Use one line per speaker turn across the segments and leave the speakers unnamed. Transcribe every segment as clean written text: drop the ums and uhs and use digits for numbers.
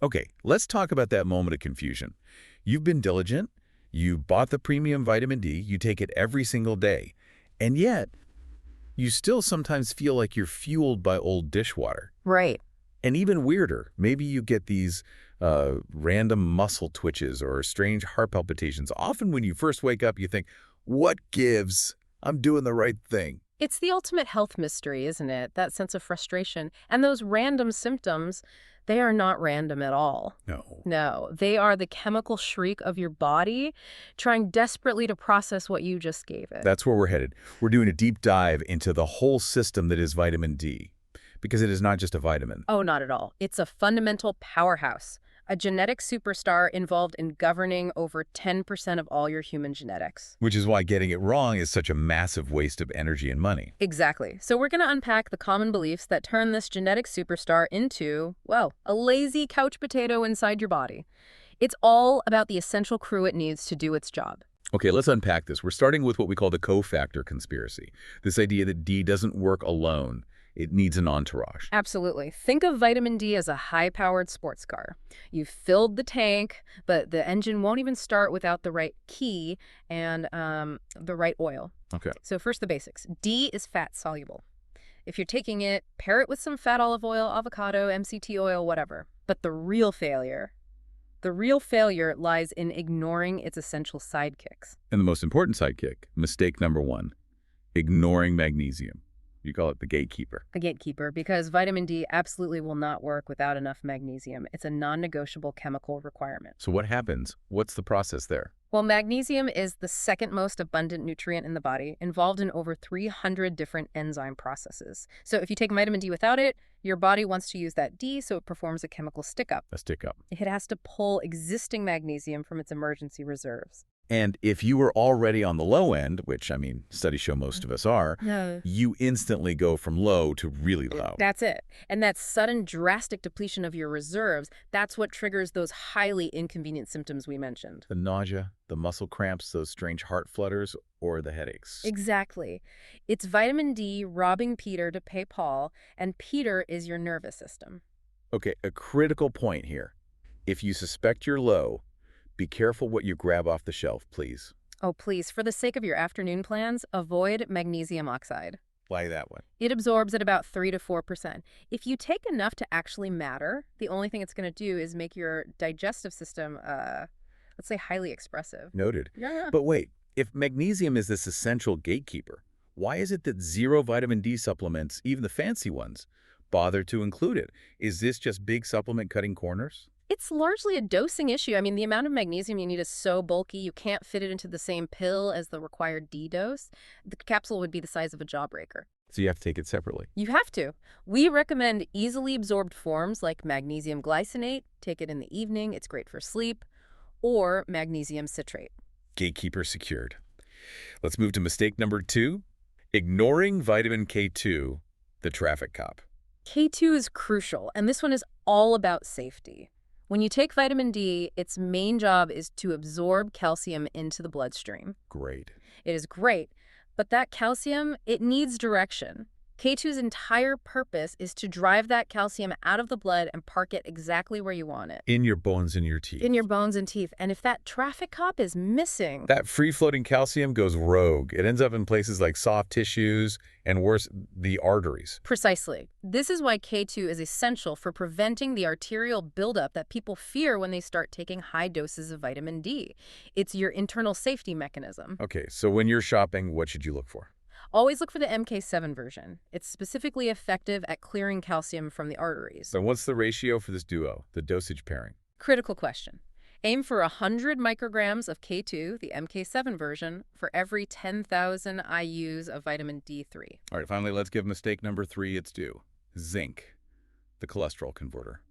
Okay, let's talk about that moment of confusion. You've been diligent, you bought the premium vitamin D, you take it every single day, and yet you still sometimes feel like you're fueled by old dishwater.
Right.
And even weirder, maybe you get these random muscle twitches or strange heart palpitations. Often when you first wake up, you think, what gives? I'm doing the right thing.
It's the ultimate health mystery, isn't it? That sense of frustration. And those random symptoms, they are not random at all.
No.
No, they are the chemical shriek of your body trying desperately to process what you just gave it.
That's where we're headed. We're doing a deep dive into the whole system that is vitamin D, because it is not just a vitamin.
Oh, not at all. It's a fundamental powerhouse, a genetic superstar involved in governing over 10% of all your human genetics.
Which is why getting it wrong is such a massive waste of energy and money.
Exactly. So we're going to unpack the common beliefs that turn this genetic superstar into, well, a lazy couch potato inside your body. It's all about the essential crew it needs to do its job.
Okay, let's unpack this. We're starting with what we call the cofactor conspiracy. This idea that D doesn't work alone. It needs an entourage.
Absolutely. Think of vitamin D as a high-powered sports car. You've filled the tank, but the engine won't even start without the right key and the right oil.
Okay.
So first, the basics. D is fat-soluble. If you're taking it, pair it with some fat olive oil, avocado, MCT oil, whatever. But the real failure lies in ignoring its essential sidekicks.
And the most important sidekick, mistake number one, ignoring magnesium. You call it the gatekeeper.
A gatekeeper, because vitamin D absolutely will not work without enough magnesium. It's a non-negotiable chemical requirement.
So what happens? What's the process there?
Well, magnesium is the second most abundant nutrient in the body, involved in over 300 different enzyme processes. So if you take vitamin D without it, your body wants to use that D, so it performs a chemical stick-up.
A stick-up.
It has to pull existing magnesium from its emergency reserves.
And if you were already on the low end, which, I mean, studies show most of us are,
No.
you instantly go from low to really low.
That's it. And that sudden drastic depletion of your reserves, that's what triggers those highly inconvenient symptoms we mentioned.
The nausea, the muscle cramps, those strange heart flutters, or the headaches.
Exactly. It's vitamin D robbing Peter to pay Paul, and Peter is your nervous system.
Okay, a critical point here. If you suspect you're low, be careful what you grab off the shelf, please.
Oh, please, for the sake of your afternoon plans, avoid magnesium oxide.
Why that one?
It absorbs at about 3 to 4%. If you take enough to actually matter, the only thing it's going to do is make your digestive system, let's say, highly expressive.
Noted.
Yeah.
But wait, if magnesium is this essential gatekeeper, why is it that zero vitamin D supplements, even the fancy ones, bother to include it? Is this just big supplement cutting corners?
It's largely a dosing issue. I mean, the amount of magnesium you need is so bulky, you can't fit it into the same pill as the required D dose. The capsule would be the size of a jawbreaker.
So you have to take it separately.
You have to. We recommend easily absorbed forms like magnesium glycinate. Take it in the evening. It's great for sleep. Or magnesium citrate.
Gatekeeper secured. Let's move to mistake number 2, ignoring vitamin K2, the traffic cop.
K2 is crucial, and this one is all about safety. When you take vitamin D, its main job is to absorb calcium into the bloodstream.
Great.
It is great, but that calcium, it needs direction. K2's entire purpose is to drive that calcium out of the blood and park it exactly where you want it.
In your bones and your teeth.
In your bones and teeth. And if that traffic cop is missing...
That free-floating calcium goes rogue. It ends up in places like soft tissues and, worse, the arteries.
Precisely. This is why K2 is essential for preventing the arterial buildup that people fear when they start taking high doses of vitamin D. It's your internal safety mechanism.
Okay, so when you're shopping, what should you look for?
Always look for the MK7 version. It's specifically effective at clearing calcium from the arteries.
So what's the ratio for this duo, the dosage pairing?
Critical question. Aim for 100 micrograms of K2, the MK7 version, for every 10,000 IUs of vitamin D3.
All right, finally, let's give mistake number 3 its due. Zinc, the cholesterol converter.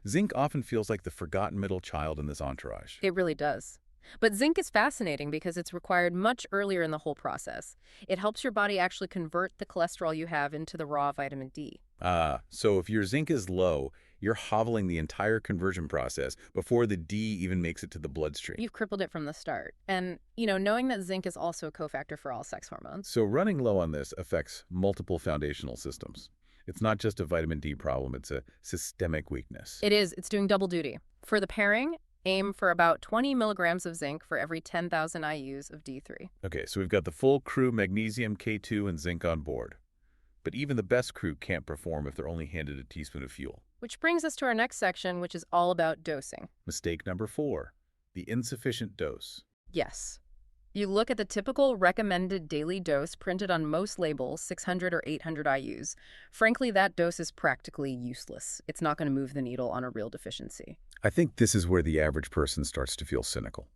Zinc often feels like the forgotten middle child in this entourage.
It really does. But zinc is fascinating because it's required much earlier in the whole process. It helps your body actually convert the cholesterol you have into the raw vitamin D.
So if your zinc is low, you're hobbling the entire conversion process before the D even makes it to the bloodstream.
You've crippled it from the start. And, knowing that zinc is also a cofactor for all sex hormones.
So running low on this affects multiple foundational systems. It's not just a vitamin D problem, it's a systemic weakness.
It is. It's doing double duty. For the pairing, aim for about 20 milligrams of zinc for every 10,000 IUs of D3.
Okay, so we've got the full crew, magnesium, K2, and zinc on board. But even the best crew can't perform if they're only handed a teaspoon of fuel.
Which brings us to our next section, which is all about dosing.
Mistake number 4, the insufficient dose.
Yes. You look at the typical recommended daily dose printed on most labels, 600 or 800 IUs. Frankly, that dose is practically useless. It's not going to move the needle on a real deficiency.
I think this is where the average person starts to feel cynical.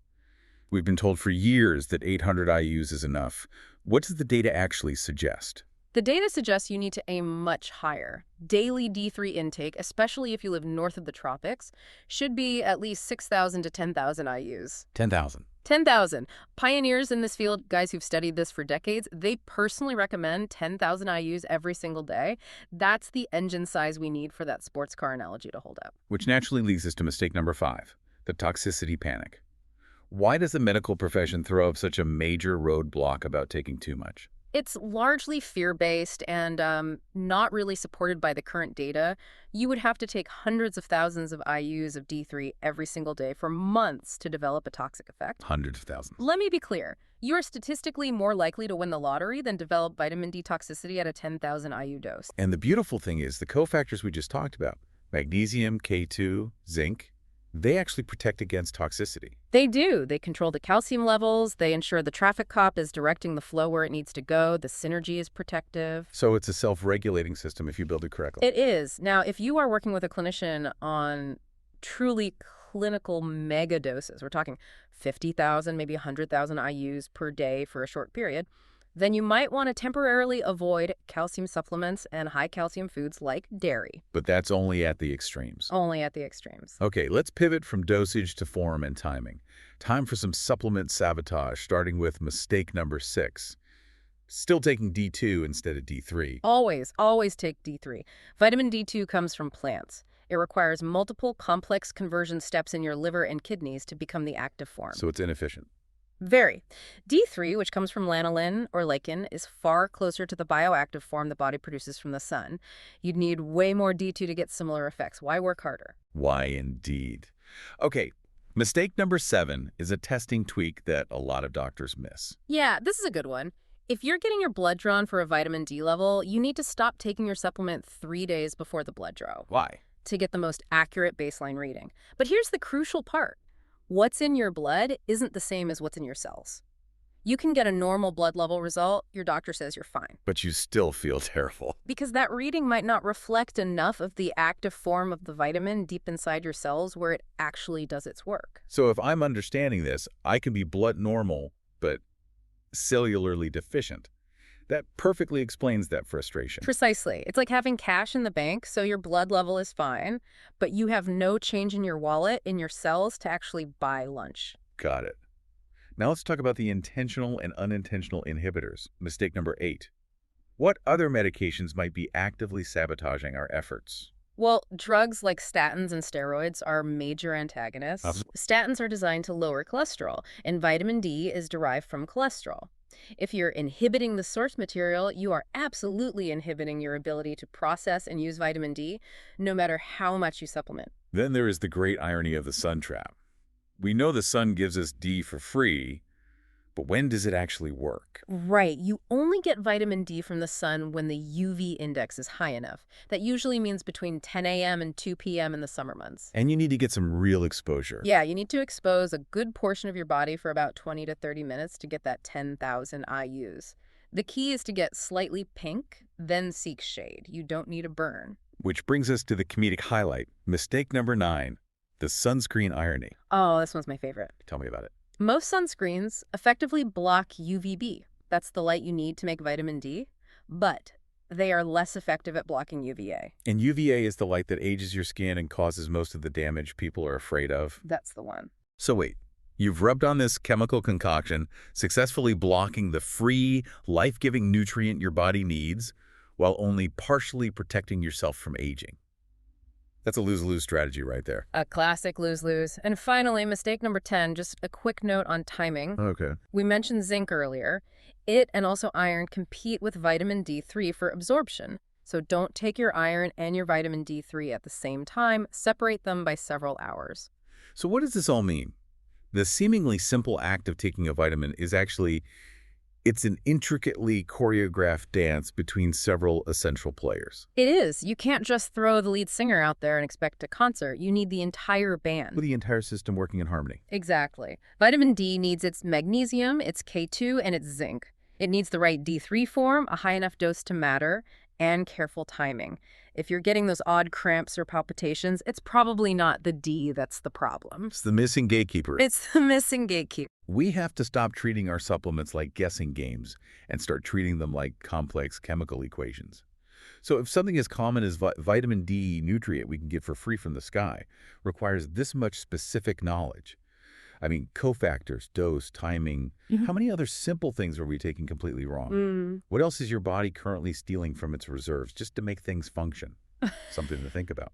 We've been told for years that 800 IUs is enough. What does the data actually suggest?
The data suggests you need to aim much higher. Daily D3 intake, especially if you live north of the tropics, should be at least 6,000 to 10,000 IUs.
10,000.
10,000. Pioneers in this field, guys who've studied this for decades, they personally recommend 10,000 IUs every single day. That's the engine size we need for that sports car analogy to hold up.
Which naturally leads us to mistake number 5, the toxicity panic. Why does the medical profession throw up such a major roadblock about taking too much?
It's largely fear-based and not really supported by the current data. You would have to take hundreds of thousands of IUs of D3 every single day for months to develop a toxic effect.
Hundreds of thousands.
Let me be clear. You are statistically more likely to win the lottery than develop vitamin D toxicity at a 10,000 IU dose.
And the beautiful thing is the cofactors we just talked about, magnesium, K2, zinc, they actually protect against toxicity.
They do. They control the calcium levels. They ensure the traffic cop is directing the flow where it needs to go. The synergy is protective.
So it's a self-regulating system if you build it correctly.
It is. Now, if you are working with a clinician on truly clinical mega doses, we're talking 50,000, maybe 100,000 IUs per day for a short period, then you might want to temporarily avoid calcium supplements and high calcium foods like dairy.
But that's only at the extremes.
Only at the extremes.
Okay, let's pivot from dosage to form and timing. Time for some supplement sabotage, starting with mistake number 6. Still taking D2 instead of D3.
Always take D3. Vitamin D2 comes from plants. It requires multiple complex conversion steps in your liver and kidneys to become the active form.
So it's inefficient.
Very. D3, which comes from lanolin or lichen, is far closer to the bioactive form the body produces from the sun. You'd need way more D2 to get similar effects. Why work harder?
Why indeed. Okay, mistake number 7 is a testing tweak that a lot of doctors miss.
Yeah, this is a good one. If you're getting your blood drawn for a vitamin D level, you need to stop taking your supplement 3 days before the blood draw.
Why?
To get the most accurate baseline reading. But here's the crucial part. What's in your blood isn't the same as what's in your cells. You can get a normal blood level result, your doctor says you're fine.
But you still feel terrible.
Because that reading might not reflect enough of the active form of the vitamin deep inside your cells where it actually does its work.
So if I'm understanding this, I can be blood normal, but cellularly deficient. That perfectly explains that frustration.
Precisely. It's like having cash in the bank, so your blood level is fine, but you have no change in your wallet, in your cells, to actually buy lunch.
Got it. Now let's talk about the intentional and unintentional inhibitors. Mistake number 8. What other medications might be actively sabotaging our efforts?
Well, drugs like statins and steroids are major antagonists. Statins are designed to lower cholesterol, and vitamin D is derived from cholesterol. If you're inhibiting the source material, you are absolutely inhibiting your ability to process and use vitamin D, no matter how much you supplement.
Then there is the great irony of the sun trap. We know the sun gives us D for free, but when does it actually work?
Right. You only get vitamin D from the sun when the UV index is high enough. That usually means between 10 a.m. and 2 p.m. in the summer months.
And you need to get some real exposure.
Yeah, you need to expose a good portion of your body for about 20 to 30 minutes to get that 10,000 IUs. The key is to get slightly pink, then seek shade. You don't need a burn.
Which brings us to the comedic highlight, mistake number 9, the sunscreen irony.
Oh, this one's my favorite.
Tell me about it.
Most sunscreens effectively block UVB. That's the light you need to make vitamin D, but they are less effective at blocking UVA.
And UVA is the light that ages your skin and causes most of the damage people are afraid of.
That's the one.
So wait, you've rubbed on this chemical concoction, successfully blocking the free, life-giving nutrient your body needs, while only partially protecting yourself from aging. That's a lose-lose strategy right there.
A classic lose-lose. And finally, mistake number 10, just a quick note on timing.
Okay.
We mentioned zinc earlier. It and also iron compete with vitamin D3 for absorption. So don't take your iron and your vitamin D3 at the same time. Separate them by several hours.
So what does this all mean? The seemingly simple act of taking a vitamin is actually, it's an intricately choreographed dance between several essential players.
It is. You can't just throw the lead singer out there and expect a concert. You need the entire band.
With the entire system working in harmony.
Exactly. Vitamin D needs its magnesium, its K2, and its zinc. It needs the right D3 form, a high enough dose to matter, and careful timing. If you're getting those odd cramps or palpitations, it's probably not the D that's the problem.
It's the missing gatekeeper.
It's the missing gatekeeper.
We have to stop treating our supplements like guessing games and start treating them like complex chemical equations. So if something as common as vitamin D nutrient we can get for free from the sky requires this much specific knowledge, I mean, cofactors, dose, timing, how many other simple things are we taking completely wrong? What else is your body currently stealing from its reserves just to make things function? Something to think about.